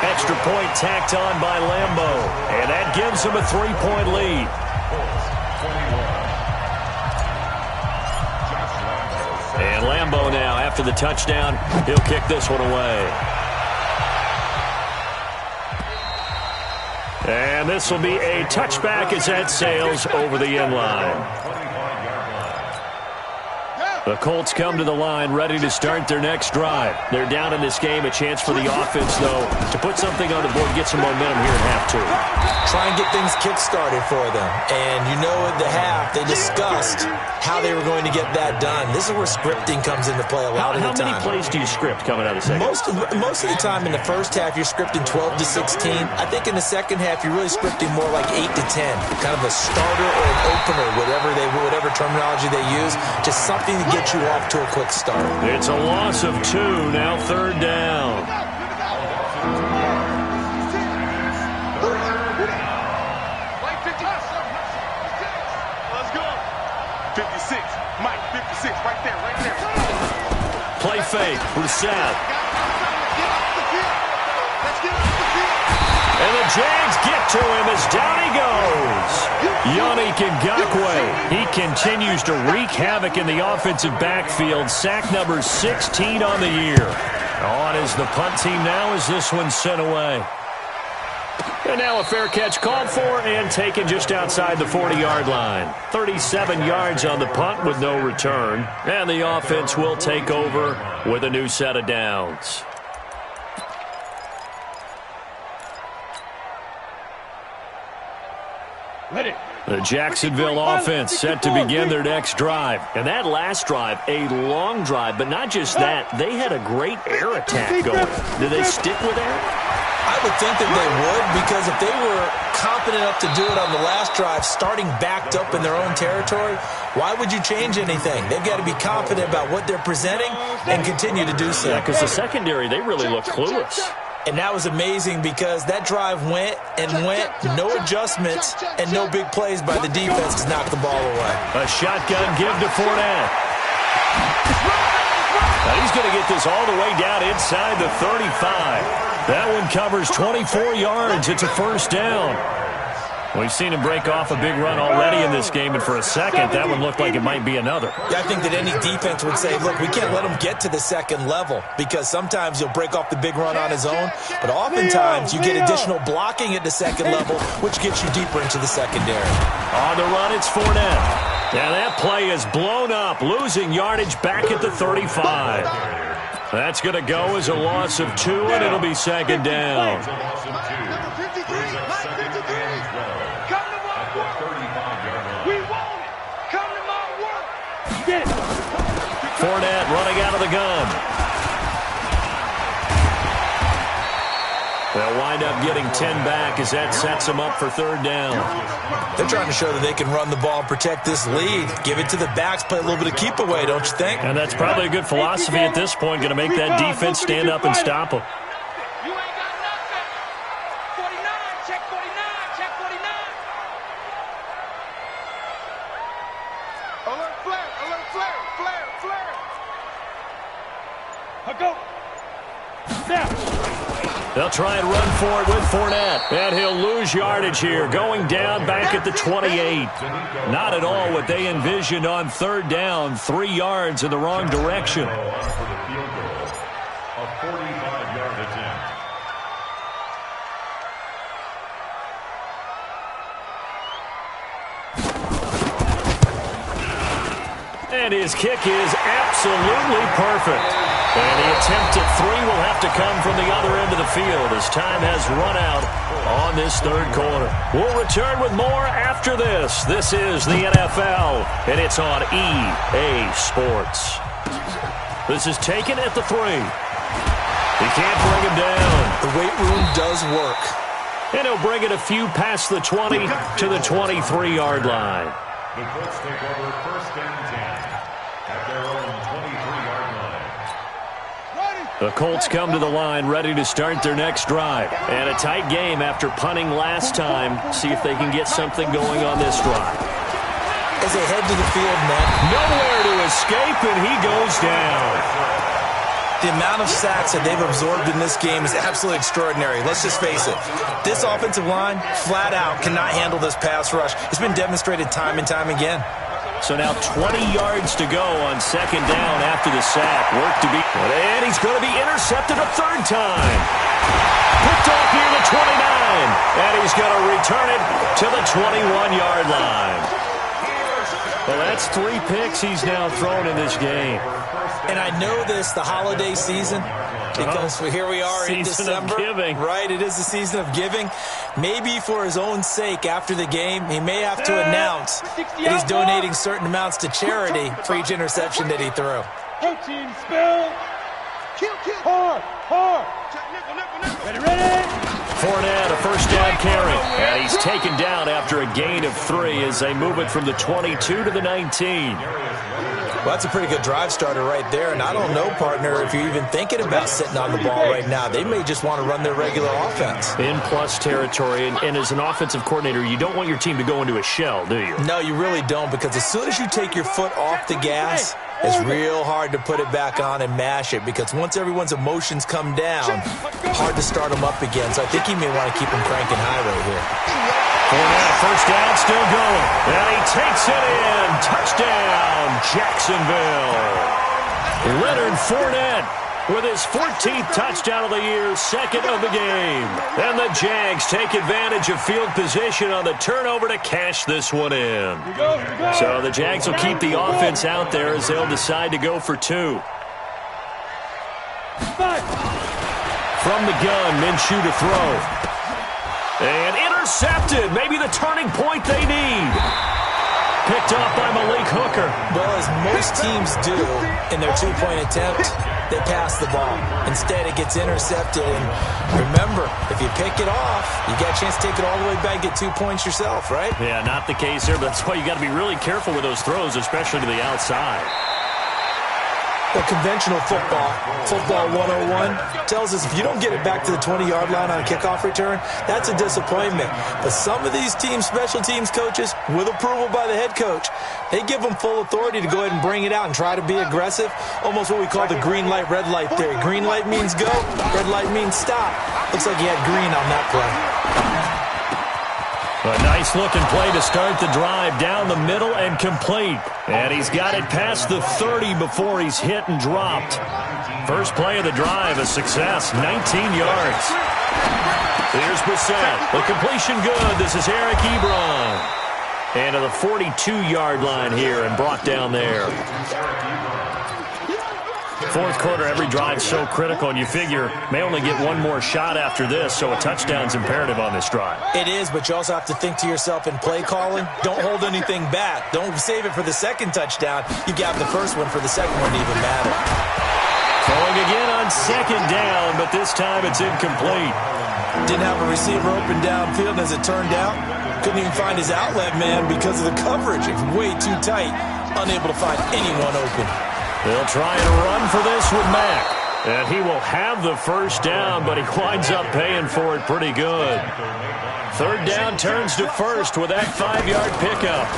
Extra point tacked on by Lambo. And that gives them a 3-point lead. And Lambo now, after the touchdown, he'll kick this one away. And this will be a touchback as that sails over the end line. The Colts come to the line ready to start their next drive. They're down in this game. A chance for the offense, though, to put something on the board, get some momentum here at half 2. Try and get things kick-started for them. And you know at the half, they discussed how they were going to get that done. This is where scripting comes into play a lot of the time. How many plays do you script coming out of the second? Most of the time in the first half, you're scripting 12 to 16. I think in the second half, you're really scripting more like 8 to 10. Kind of a starter or an opener, whatever terminology they use. Just something to get you off to a quick start. It's a loss of 2, now 3rd down. Let's go. 56. Mike, 56. Right there, right there. Play fake. Brissett. Let's get off the field. And the Jags get to him as down he goes. Yannick Ngakoue. He continues to wreak havoc in the offensive backfield. Sack number 16 on the year. On is the punt team now as this one's sent away. And now a fair catch called for and taken just outside the 40-yard line. 37 yards on the punt with no return. And the offense will take over with a new set of downs. The Jacksonville offense set to begin their next drive. And that last drive, a long drive, but not just that, they had a great air attack going. Did they stick with that? I would think that they would, because if they were confident enough to do it on the last drive, starting backed up in their own territory, why would you change anything? They've got to be confident about what they're presenting and continue to do so. Yeah, because the secondary, they really looked clueless. And that was amazing because that drive went and went, no adjustments, and no big plays by the defense to knock the ball away. A shotgun give to Fournette. Now he's going to get this all the way down inside the 35. That one covers 24 yards. It's a first down. We've seen him break off a big run already in this game, and for a second, that one looked like it might be another. Yeah, I think that any defense would say, look, we can't let him get to the second level, because sometimes he'll break off the big run on his own, but oftentimes you get additional blocking at the second level, which gets you deeper into the secondary. On the run, it's Fournette. Now that play is blown up, losing yardage back at the 35. That's going to go as a loss of 2, and it'll be second down. Fournette running out of the gun. They'll wind up getting 10 back as that sets them up for third down. They're trying to show that they can run the ball and protect this lead. Give it to the backs, play a little bit of keep away, don't you think? And that's probably a good philosophy at this point, going to make that defense stand up and stop them. You ain't got nothing. 49, check 49, check 49. Alert flare, alert flare, flare, flare. I'll go. Now. They'll try and run for it with Fournette. And he'll lose yardage here, going down back at the 28. Not at all what they envisioned on third down. 3 yards in the wrong direction. For the field goal, a 45-yard attempt. And his kick is absolutely perfect. And the attempt at 3 will have to come from the other end of the field as time has run out on this third quarter. We'll return with more after this. This is the NFL, and it's on EA Sports. This is taken at the 3. He can't bring him down. The weight room does work. And he'll bring it a few past the 20 to the 23-yard line. The Colts take over first and 10 at their own 23-yard line. The Colts come to the line ready to start their next drive. And a tight game after punting last time. See if they can get something going on this drive. As they head to the field, Matt. Nowhere to escape, and he goes down. The amount of sacks that they've absorbed in this game is absolutely extraordinary. Let's just face it. This offensive line, flat out, cannot handle this pass rush. It's been demonstrated time and time again. So now 20 yards to go on second down after the sack. Work to be. And he's going to be intercepted a third time. Picked off near the 29. And he's going to return it to the 21-yard line. Well, that's 3 picks he's now thrown in this game. And I know this, the holiday season, because here we are in December. Season of giving. Right, it is the season of giving. Maybe for his own sake, after the game, he may have to announce that he's donating certain amounts to charity for each interception that he threw. Protein spill. Kill, kill. Hard. Ready. Fournette, a first down carry. And he's taken down after a gain of 3 as they move it from the 22 to the 19. Well, that's a pretty good drive starter right there. And I don't know, partner, if you're even thinking about sitting on the ball right now. They may just want to run their regular offense. In plus territory. And as an offensive coordinator, you don't want your team to go into a shell, do you? No, you really don't, because as soon as you take your foot off the gas, it's real hard to put it back on and mash it, because once everyone's emotions come down, hard to start them up again. So I think he may want to keep them cranking high right here. Fournette, first down, still going. And he takes it in. Touchdown, Jacksonville. Leonard Fournette with his 14th touchdown of the year, second of the game. And the Jags take advantage of field position on the turnover to cash this one in. So the Jags will keep the offense out there as they'll decide to go for 2. From the gun, Minshew to throw. And intercepted. Maybe the turning point they need. Picked off by Malik Hooker. Well, as most teams do in their two-point attempt, they pass the ball. Instead, it gets intercepted. And remember, if you pick it off, you get a chance to take it all the way back, get 2 points yourself, right? Yeah, not the case here, but that's why you got to be really careful with those throws, especially to the outside. Well, conventional football 101, tells us if you don't get it back to the 20-yard line on a kickoff return, that's a disappointment. But some of these teams, special teams coaches, with approval by the head coach, they give them full authority to go ahead and bring it out and try to be aggressive, almost what we call the green light, red light theory. Green light means go, red light means stop. Looks like he had green on that play. A nice-looking play to start the drive down the middle and complete. And he's got it past the 30 before he's hit and dropped. First play of the drive, a success, 19 yards. Here's Bissett. The completion good. This is Eric Ebron. And to the 42-yard line here and brought down there. Fourth quarter, every drive so critical, and you figure may only get one more shot after this, so a touchdown's imperative on this drive. It is, but you also have to think to yourself in play calling, don't hold anything back. Don't save it for the second touchdown. You got the first one for the second one to even matter. Going again on second down, but this time it's incomplete. Didn't have a receiver open downfield, as it turned out. Couldn't even find his outlet man because of the coverage. It's way too tight. Unable to find anyone open. They'll try and run for this with Mack. And he will have the first down, but he winds up paying for it pretty good. Third down turns to first with that 5-yard pickup.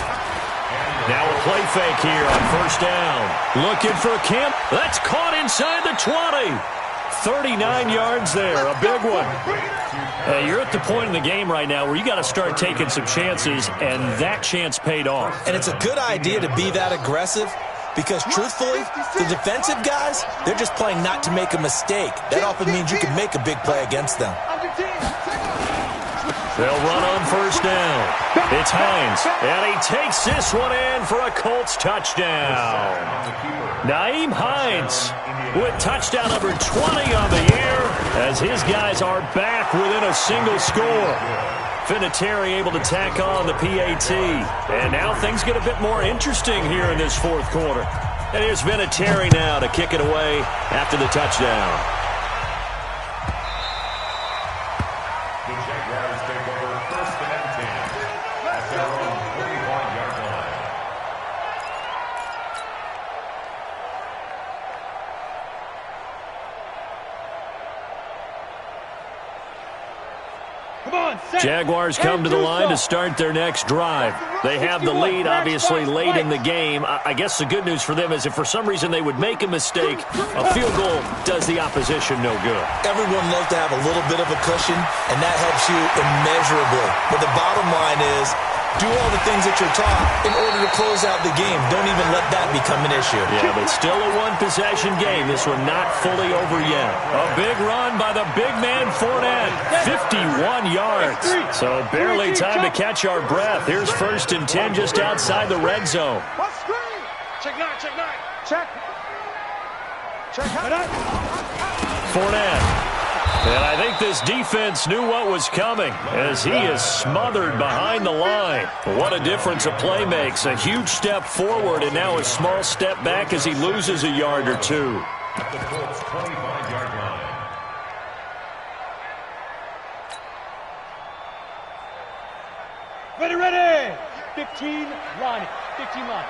Now a play fake here on first down. Looking for Kemp. That's caught inside the 20. 39 yards there, a big one. You're at the point in the game right now where you got to start taking some chances, and that chance paid off. And it's a good idea to be that aggressive, because truthfully, the defensive guys, they're just playing not to make a mistake. That often means you can make a big play against them. They'll run on first down. It's Hines, and he takes this one in for a Colts touchdown. Nyheim Hines with touchdown number 20 on the year, as his guys are back within a single score. Vinatieri able to tack on the PAT. And now things get a bit more interesting here in this fourth quarter. And here's Vinatieri now to kick it away after the touchdown. The Jaguars take over first and 10 at their own 41-yard line. Jaguars come to the line to start their next drive. They have the lead, obviously, late in the game. I guess the good news for them is if for some reason they would make a mistake, a field goal does the opposition no good. Everyone loves to have a little bit of a cushion, and that helps you immeasurably. But the bottom line is, do all the things that you're taught in order to close out the game. Don't even let that become an issue. Yeah, but still a one-possession game. This one not fully over yet. A big run by the big man Fournette. 51 yards. So barely time to catch our breath. Here's first and 10 just outside the red zone. Check nine. Check. Fournette. And I think this defense knew what was coming as he is smothered behind the line. What a difference a play makes. A huge step forward and now a small step back as he loses a yard or two. At the Colts 25-yard line. Ready. 15 line. 15 line.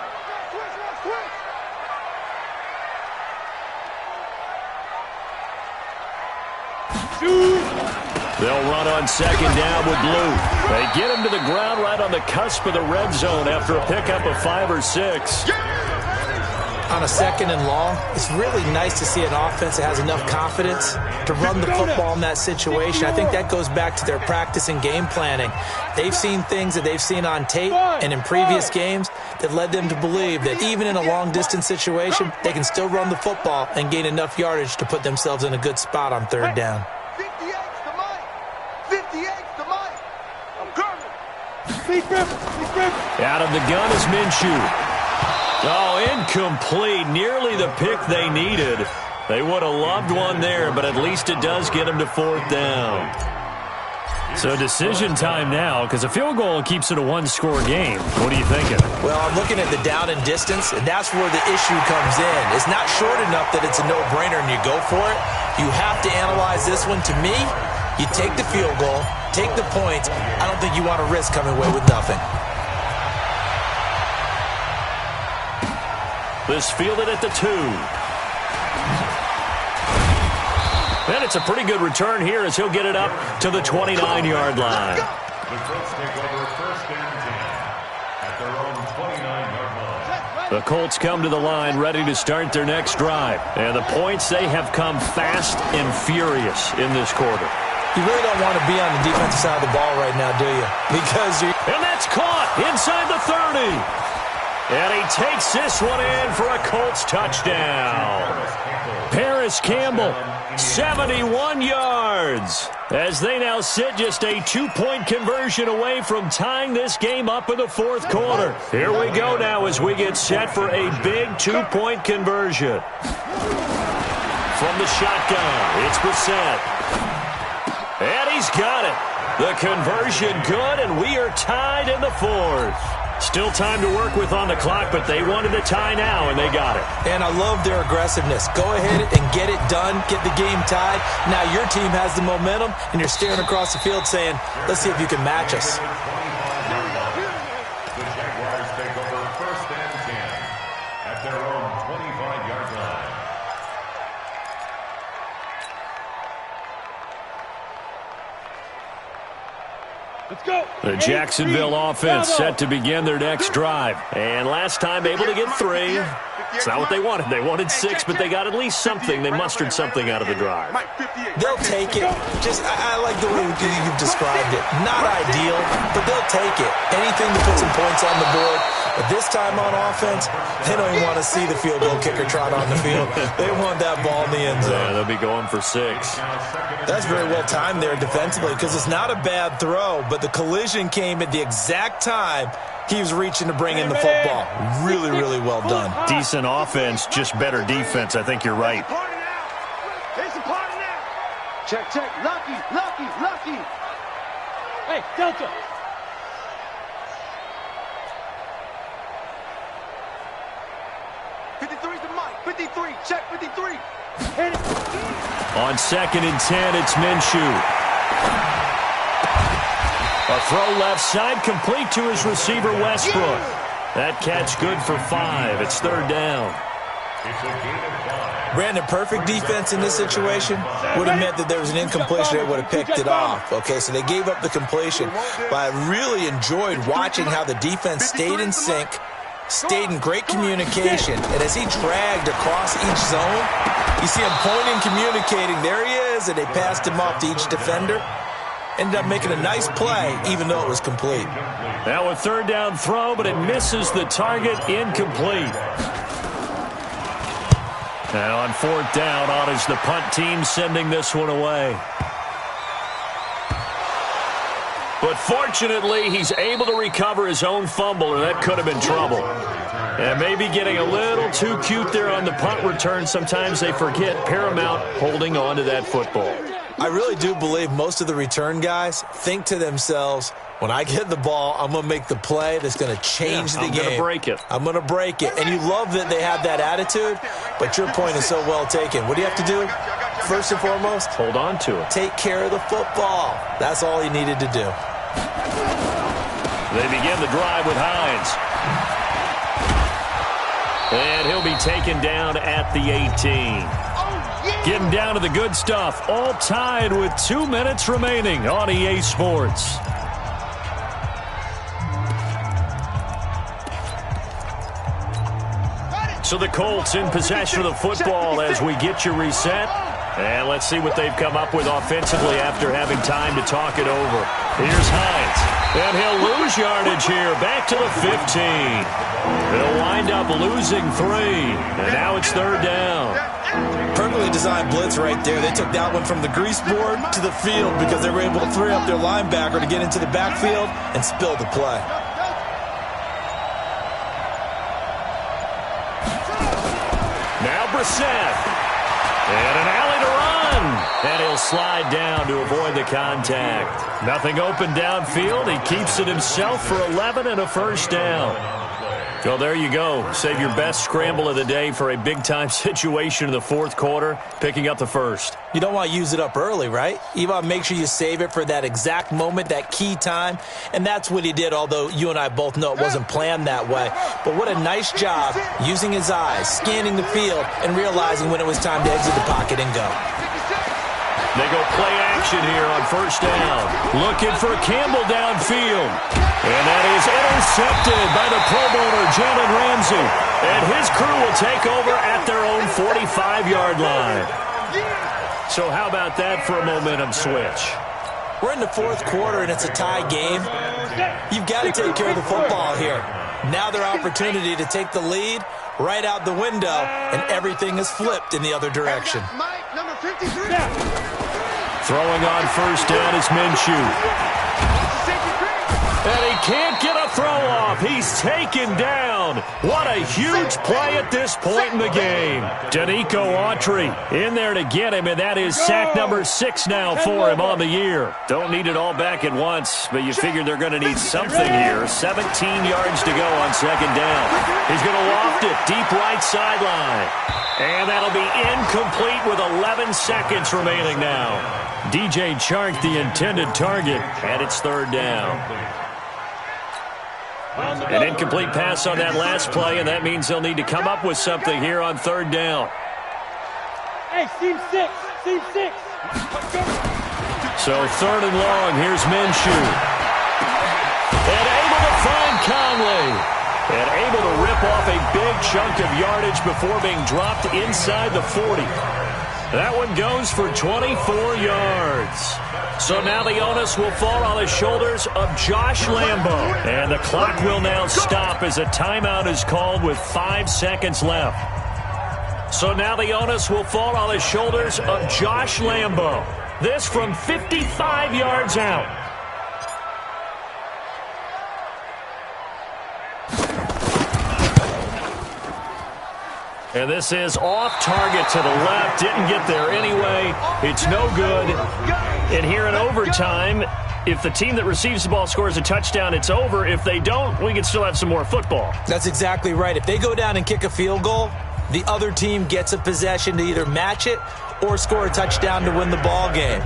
They'll run on second down with Blue. They get him to the ground right on the cusp of the red zone after a pickup of 5 or 6. On a second and long, it's really nice to see an offense that has enough confidence to run the football in that situation. I think that goes back to their practice and game planning. They've seen things that they've seen on tape and in previous games that led them to believe that even in a long-distance situation, they can still run the football and gain enough yardage to put themselves in a good spot on third down. 58's the mic. 58's the mic. I'm coming. Out of the gun is Minshew. Oh, incomplete. Nearly the pick they needed. They would have loved one there, but at least it does get them to fourth down. So decision time now, because a field goal keeps it a one-score game. What are you thinking? Well, I'm looking at the down and distance, and that's where the issue comes in. It's not short enough that it's a no-brainer and you go for it. You have to analyze this one. To me, you take the field goal, take the points. I don't think you want to risk coming away with nothing. This fielded at the 2. And it's a pretty good return here as he'll get it up to the 29-yard line. The Colts take over first and 10 at their own 29-yard line. The Colts come to the line ready to start their next drive. And the points, they have come fast and furious in this quarter. You really don't want to be on the defensive side of the ball right now, do you? Because you... And that's caught inside the 30. And he takes this one in for a Colts touchdown. Paris Campbell, 71 yards. As they now sit just a 2-point conversion away from tying this game up in the fourth quarter. Here we go now as we get set for a big 2-point conversion. From the shotgun, it's Brissett. And he's got it. The conversion good, and we are tied in the fourth. Still time to work with on the clock, but they wanted a tie now, and they got it. And I love their aggressiveness. Go ahead and get it done, get the game tied. Now your team has the momentum, and you're staring across the field saying, let's see if you can match us. The Jaguars take over first and 10 at their own 25-yard line. Let's go. The Jacksonville offense set to begin their next drive. And last time able to get 3. It's not what they wanted. They wanted 6, but they got at least something. They mustered something out of the drive. They'll take it. I like the way you've described it. Not ideal, but they'll take it. Anything to put some points on the board. But this time on offense, they don't even want to see the field goal kicker trot on the field. They want that ball in the end zone. Yeah, they'll be going for 6. That's very well timed there defensively because it's not a bad throw, but the collision came at the exact time he was reaching to bring in the football. Really, really well done. Decent offense, just better defense. I think you're right. Check, check. Lucky. Hey, Delta. Check 53. On 2nd and 10, it's Minshew. A throw left side, complete to his receiver, Westbrook. That catch good for 5. It's 3rd down. Brandon, perfect defense in this situation would have meant that there was an incompletion. They would have picked it off. Okay, so they gave up the completion. But I really enjoyed watching how the defense stayed in sync, stayed in great communication, and as he dragged across each zone, you see him pointing, communicating. There he is, and they passed him off to each defender. Ended up making a nice play, even though it was complete. Now a 3rd down throw, but it misses the target, incomplete. And on 4th down, on is the punt team sending this one away. But fortunately, he's able to recover his own fumble, or that could have been trouble. And maybe getting a little too cute there on the punt return. Sometimes they forget paramount holding on to that football. I really do believe most of the return guys think to themselves, when I get the ball, I'm going to make the play that's going to change the game. I'm going to break it. I'm going to break it. And you love that they have that attitude, but your point is so well taken. What do you have to do? First and foremost, hold on to it. Take care of the football. That's all he needed to do. They begin the drive with Hines. And he'll be taken down at the 18. Getting down to the good stuff. All tied with 2 minutes remaining on EA Sports. So the Colts in possession of the football as we get you reset. And let's see what they've come up with offensively after having time to talk it over. Here's Hines. And he'll lose yardage here. Back to the 15. They'll wind up losing 3. And now it's 3rd down. Perfectly designed blitz right there. They took that one from the grease board to the field because they were able to free up their linebacker to get into the backfield and spill the play. Now Brissett. And an alley to run. And he'll slide down to avoid the contact. Nothing open downfield. He keeps it himself for 11 and a first down. Well, there you go. Save your best scramble of the day for a big-time situation in the fourth quarter, picking up the first. You don't want to use it up early, right? You want to make sure you save it for that exact moment, that key time. And that's what he did, although you and I both know it wasn't planned that way. But what a nice job using his eyes, scanning the field, and realizing when it was time to exit the pocket and go. They go play action here on first down. Looking for Campbell downfield. And that is intercepted by the Pro Bowler, Jalen Ramsey. And his crew will take over at their own 45-yard line. So how about that for a momentum switch? We're in the fourth quarter, and it's a tie game. You've got to take care of the football here. Now their opportunity to take the lead right out the window, and everything is flipped in the other direction. Mike, number 53. Throwing on first down is Minshew. And he can't get a throw off. He's taken down. What a huge play at this point in the game. Danico Autry in there to get him, and that is sack number 6 now for him on the year. Don't need it all back at once, but you figure they're going to need something here. 17 yards to go on second down. He's going to loft it deep right sideline. And that'll be incomplete with 11 seconds remaining now. DJ Chark, the intended target, and it's third down. An incomplete pass on that last play, and that means they'll need to come up with something here on third down. Hey, seam 6. So third and long, here's Minshew. And able to find Conley. And able to rip off a big chunk of yardage before being dropped inside the 40. That one goes for 24 yards. So now the onus will fall on the shoulders of Josh Lambo. And the clock will now stop as a timeout is called with 5 seconds left. So now the onus will fall on the shoulders of Josh Lambo. This from 55 yards out. And this is off target to the left. Didn't get there anyway. It's no good. And here in overtime, if the team that receives the ball scores a touchdown, it's over. If they don't, we can still have some more football. That's exactly right. If they go down and kick a field goal, the other team gets a possession to either match it or score a touchdown to win the ball game.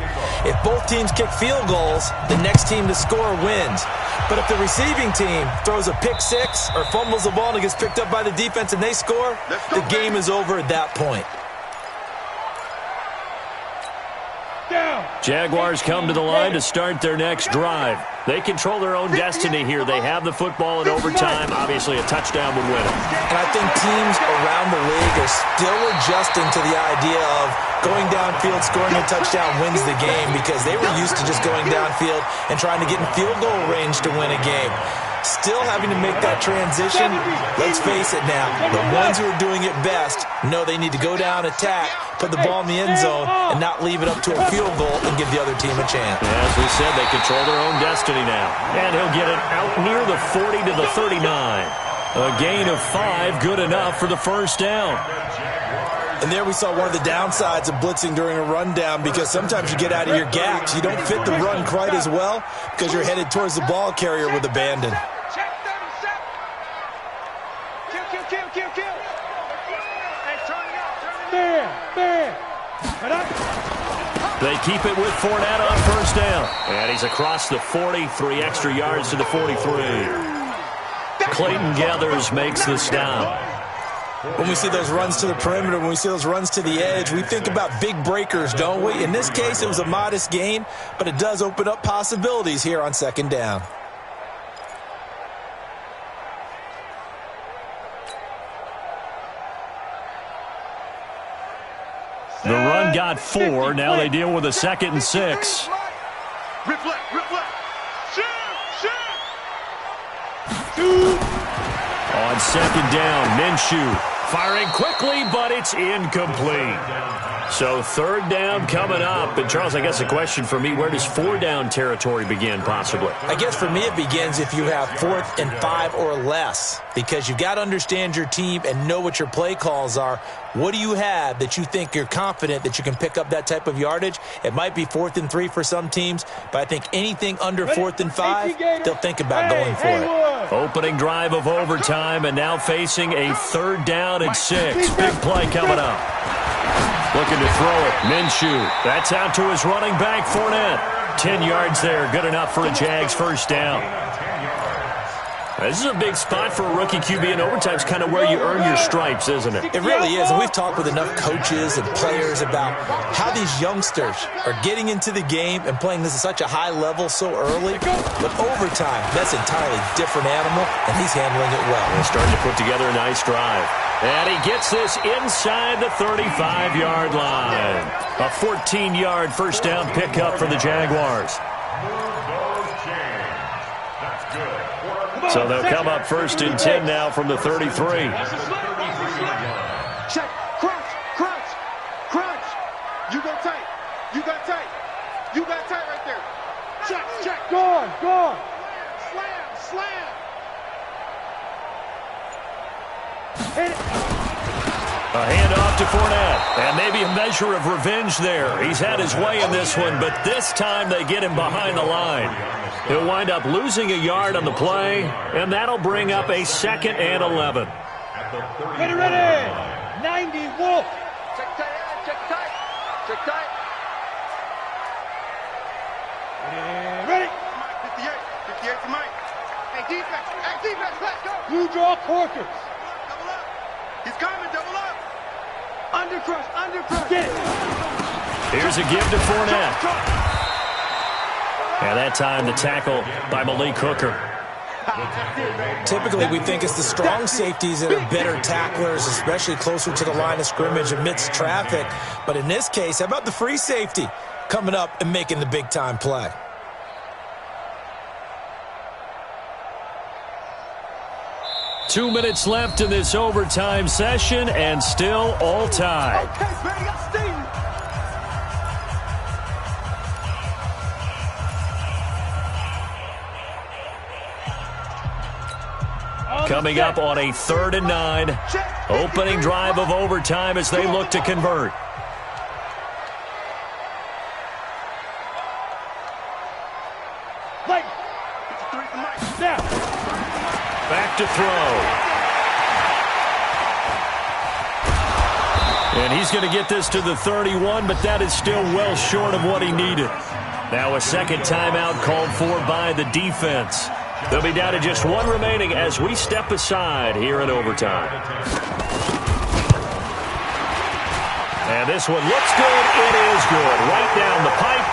If both teams kick field goals, the next team to score wins. But if the receiving team throws a pick six or fumbles the ball and it gets picked up by the defense and they score, the game is over at that point. Jaguars come to the line to start their next drive. They control their own destiny here. They have the football in overtime. Obviously, a touchdown would win it. And I think teams around the league are still adjusting to the idea of going downfield, scoring a touchdown wins the game, because they were used to just going downfield and trying to get in field goal range to win a game. Still having to make that transition. Let's face it now, the ones who are doing it best know they need to go down, attack, put the ball in the end zone, and not leave it up to a field goal and give the other team a chance. As we said, they control their own destiny now. And he'll get it out near the 40 to the 39. A gain of 5, good enough for the first down. And there we saw one of the downsides of blitzing during a rundown, because sometimes you get out of your gaps. You don't fit the run quite as well because you're headed towards the ball carrier with abandon. They keep it with Fournette on first down. And he's across the 40, 3 extra yards to the 43. Clayton Gathers makes the stop. When we see those runs to the perimeter, when we see those runs to the edge, we think about big breakers, don't we? In this case, it was a modest gain, but it does open up possibilities here on second down. The run got 4. Now they deal with a 2nd and 6. On second down, Minshew Firing quickly, but it's incomplete. So third down coming up. And, Charles, I guess a question for me, where does four down territory begin possibly? I guess for me it begins if you have 4th and 5 or less, because you've got to understand your team and know what your play calls are. What do you have that you think you're confident that you can pick up that type of yardage? It might be 4th and 3 for some teams, but I think anything under 4th and 5, they'll think about going for it. Opening drive of overtime, and now facing a third down and 6. Big play coming up. Looking to throw it. Minshew. That's out to his running back, Fournette. 10 yards there. Good enough for a Jags first down. This is a big spot for a rookie QB, and overtime's kind of where you earn your stripes, isn't it? It really is, and we've talked with enough coaches and players about how these youngsters are getting into the game and playing this at such a high level so early. But overtime, that's an entirely different animal, and he's handling it well. He's starting to put together a nice drive. And he gets this inside the 35-yard line. A 14-yard first down pickup for the Jaguars. So they'll come up first and 10 now from the 33. Check. Crunch. Crunch. Crunch. You go tight. You got tight. You got tight right there. Check. Check. Go on. Go on. Slam. Slam. Hit it. A handoff to Fournette. And maybe a measure of revenge there. He's had his way in this one, but this time they get him behind the line. He'll wind up losing a yard on the play, and that'll bring up a 2nd and 11. Ready, ready. 90, Wolf. Check tight. Check tight. Check tight. Ready. 58. 58 to Mike. Hey, defense. Hey, defense. Let's go. Blue draw quarters. Double up. He's coming. Double up. Undercrush. Undercrush. Get it. Here's a give to Fournette. And that time the tackle by Malik Hooker. Typically, we think it's the strong safeties that are better tacklers, especially closer to the line of scrimmage amidst traffic. But in this case, how about the free safety coming up and making the big-time play? Two minutes left in this overtime session, and still all tied. Okay, Brady, got steam. Coming up on a 3rd and 9. Opening drive of overtime as they look to convert. Back to throw. And he's going to get this to the 31, but that is still well short of what he needed. Now a second timeout called for by the defense. They'll be down to just one remaining as we step aside here in overtime. And this one looks good. It is good. Right down the pipe.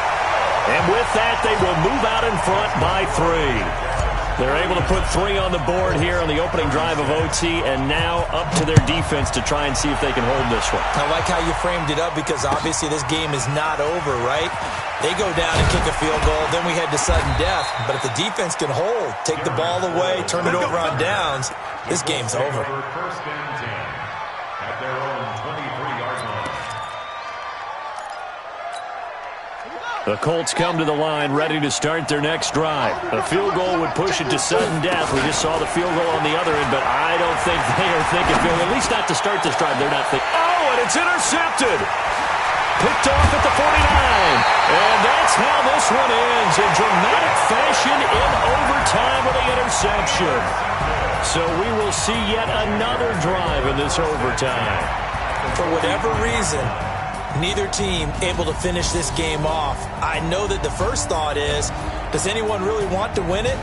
And with that, they will move out in front by 3. They're able to put 3 on the board here on the opening drive of OT, and now up to their defense to try and see if they can hold this one. I like how you framed it up, because obviously this game is not over, right? They go down and kick a field goal, then we head to sudden death. But if the defense can hold, take the ball away, turn it over on downs, this game's over. First and 10 at their own 23-yard line. The Colts come to the line ready to start their next drive. A field goal would push it to sudden death. We just saw the field goal on the other end, but I don't think they are thinking field goal. At least not to start this drive. They're not thinking. Oh, and it's intercepted. Picked off at the 49. And that's how this one ends, in dramatic fashion in overtime with the interception. So we will see yet another drive in this overtime. For whatever reason, neither team able to finish this game off. I know that the first thought is, does anyone really want to win it?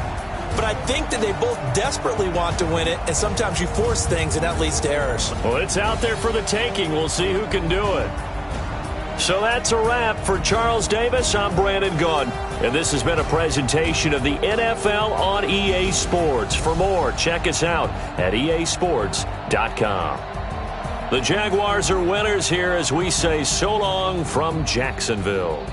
But I think that they both desperately want to win it, and sometimes you force things, and that leads to errors. Well, it's out there for the taking. We'll see who can do it. So that's a wrap. For Charles Davis, I'm Brandon Gunn, and this has been a presentation of the NFL on EA Sports. For more, check us out at easports.com. The Jaguars are winners here as we say so long from Jacksonville.